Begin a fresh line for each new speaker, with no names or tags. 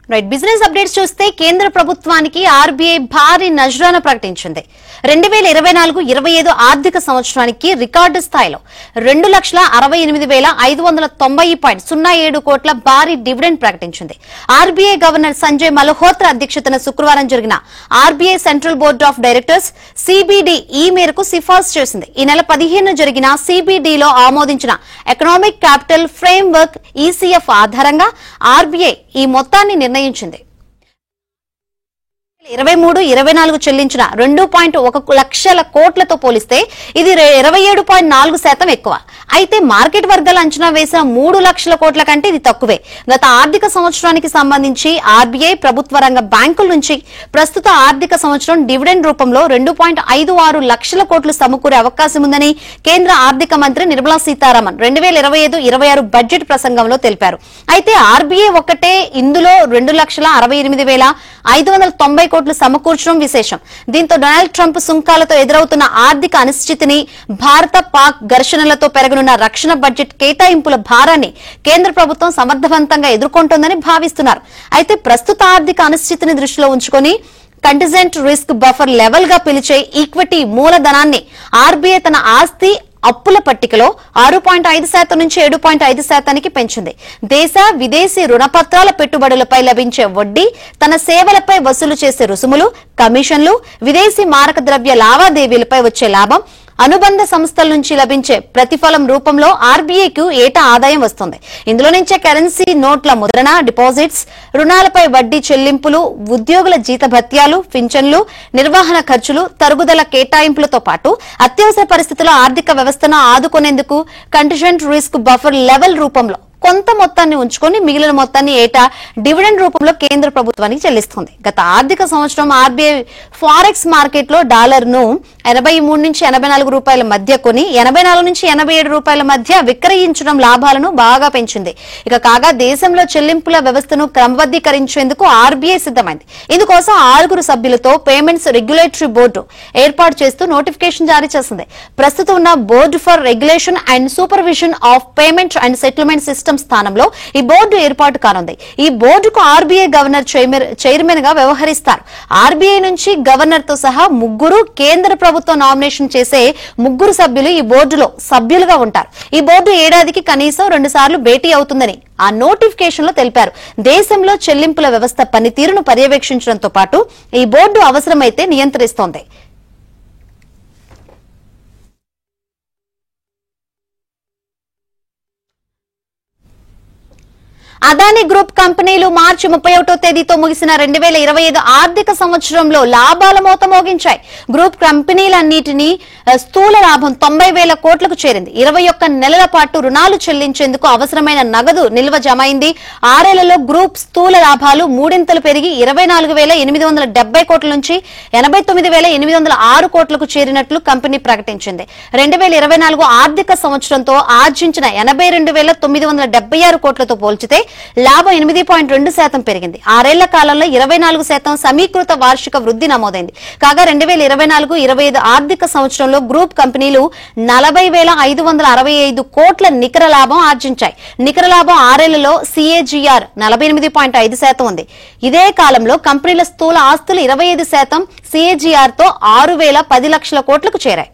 Business updates చూస్తే కేంద్ర ప్రభుత్వానికి ఆర్బీఐ భారీ నజరానా ప్రకటించింది. 2024-25 ఆర్థిక సంవత్సరానికి రికార్డు స్థాయిలో 2,68,590.07 కోట్ల భారీ డివిడెండ్ ప్రకటించింది. ఆర్బీఐ గవర్నర్ సంజయ్ మల్హోత్రా అధ్యక్షతన శుక్రవారం జరిగిన RBI central board of directors CBD ఈ మేరకు సిఫార్సు చేసింది. ఈ నెల 15 జరిగిన సిబిడిలో ఆమోదించిన ఎకనామిక్ క్యాపిటల్ ఫ్రేమ్వర్క్ ఈసీఎఫ్ ఆధారంగా ఆర్బీఐ ఈ మొత్తాన్ని నిర్ణయించింది. 23-24 చెల్లించిన 2.1 లక్షల కోట్లతో పోలిస్తే ఇది 27.4% ఎక్కువ. అయితే మార్కెట్ వర్గాలు అంచనా వేసిన 3 లక్షల కోట్ల కంటే ఇది తక్కువే. గత ఆర్థిక సంవత్సరానికి సంబంధించి ఆర్బీఐ ప్రభుత్వ రంగ బ్యాంకుల నుంచి ప్రస్తుత ఆర్థిక సంవత్సరం డివిడెండ్ రూపంలో 2.56 లక్షల కోట్లు సమకూరే అవకాశం ఉందని కేంద్ర ఆర్థిక మంత్రి నిర్మలా సీతారామన్ 2025-26 బడ్జెట్ ప్రసంగంలో తెలిపారు. అయితే ఆర్బీఐ ఒక్కటే ఇందులో 2,68,590 కోట్లు సమకూర్చడం విశేషం. దీంతో డొనాల్డ్ ట్రంప్ సుంకాలతో ఎదురవుతున్న ఆర్థిక అనిశ్చితిని, భారత పాక్ ఘర్షణలతో పెరగనున్న రక్షణ బడ్జెట్ కేటాయింపుల భారాన్ని కేంద్ర ప్రభుత్వం సమర్థవంతంగా ఎదుర్కొంటోందని భావిస్తున్నారు. అయితే ప్రస్తుత ఆర్థిక అనిశ్చితిని దృష్టిలో ఉంచుకొని కంటిజెంట్ రిస్క్ బఫర్ లెవెల్ గా పిలిచే ఈక్విటీ మూలధనాన్ని ఆర్బీఐ తన ఆస్తి అప్పుల పట్టికలో 6.5% నుంచి 7.5%కి పెంచింది. దేశ విదేశీ రుణపత్రాల పెట్టుబడులపై లభించే వడ్డీ, తన సేవలపై వసూలు చేసే రుసుములు, కమిషన్లు, విదేశీ మారక ద్రవ్య లావాదేవీలపై వచ్చే లాభం, అనుబంధ సంస్థల నుంచి లభించే ప్రతిఫలం రూపంలో ఆర్బీఐకు ఏటా ఆదాయం వస్తుంది. ఇందులో నుంచే కరెన్సీ నోట్ల ముద్రణ, డిపాజిట్స్, రుణాలపై వడ్డీ చెల్లింపులు, ఉద్యోగుల జీతభత్యాలు, పింఛన్లు, నిర్వహణ ఖర్చులు, తరుగుదల కేటాయింపులతో పాటు అత్యవసర పరిస్థితుల్లో ఆర్థిక వ్యవస్థను ఆదుకునేందుకు కంటిజెంట్ రిస్క్ బఫర్ లెవెల్ రూపంలో కొంత మొత్తాన్ని ఉంచుకొని మిగిలిన మొత్తాన్ని ఏటా డివిడెండ్ రూపంలో కేంద్ర ప్రభుత్వానికి చెల్లిస్తుంది. గత ఆర్థిక సంవత్సరం ఆర్బీఐ ఫారెక్స్ మార్కెట్లో డాలర్ను 83 నుంచి 84 రూపాయల మధ్య కొని 84 నుంచి 87 రూపాయల మధ్య విక్రయించడం లాభాలను బాగా పెంచింది. కాగా దేశంలో చెల్లింపుల వ్యవస్థను క్రమబద్దీకరించేందుకు ఆర్బీఐ సిద్దమైంది. ఇందుకోసం 6 సభ్యులతో పేమెంట్స్ రెగ్యులేటరీ బోర్డు ఏర్పాటు చేస్తూ నోటిఫికేషన్ జారీ చేసింది. ప్రస్తుతం ఉన్న board for regulation and supervision of payment and settlement system స్థానంలో ఈ బోర్డు ఏర్పాటు కానుంది. ఈ బోర్డుకు ఆర్బీఐ గవర్నర్ చైర్మన్ గా వ్యవహరిస్తారు. ఆర్బీఐ నుంచి గవర్నర్ తో సహా 3 కేంద్ర ప్రభుత్వం నామినేషన్ చేసే 3 సభ్యులు ఈ బోర్డులో సభ్యులుగా ఉంటారు. ఈ బోర్డు ఏడాదికి కనీసం 2 సార్లు భేటీ అవుతుందని ఆ నోటిఫికేషన్ లో తెలిపారు. దేశంలో చెల్లింపుల వ్యవస్థ పనితీరును పర్యవేక్షించడంతో పాటు ఈ బోర్డు అవసరమైతే నియంత్రిస్తోంది. అదానీ గ్రూప్ కంపెనీలు మార్చి 31వ తేదీతో ముగిసిన 2025 ఆర్థిక సంవత్సరంలో లాభాల మోత మోగించాయి. గ్రూప్ కంపెనీలన్నింటినీ స్థూల లాభం 90,000 కోట్లకు చేరింది. 21 నెలల పాటు రుణాలు చెల్లించేందుకు అవసరమైన నగదు నిల్వ జమైంది. 6 ఏళ్లలో గ్రూప్ స్థూల లాభాలు మూడింతలు పెరిగి 24,870 కోట్ల నుంచి 89,806 కోట్లకు చేరినట్లు కంపెనీ ప్రకటించింది. 2024 ఆర్థిక సంవత్సరంతో ఆర్జించిన 82,976 కోట్లతో పోల్చితే లాభం 8.2% పెరిగింది. 6 ఏళ్ల కాలంలో 24% సమీకృత వార్షిక వృద్ధి నమోదైంది. కాగా 2024-25 ఆర్థిక సంవత్సరంలో గ్రూప్ కంపెనీలు 40,565 కోట్ల నికర లాభం ఆర్జించాయి. నికర లాభం 6 ఏళ్లలో CAGR 48.5% ఉంది. ఇదే కాలంలో కంపెనీల స్థూల ఆస్తులు 25% CAGR తో 6,010 లక్షల కోట్లకు చేరాయి.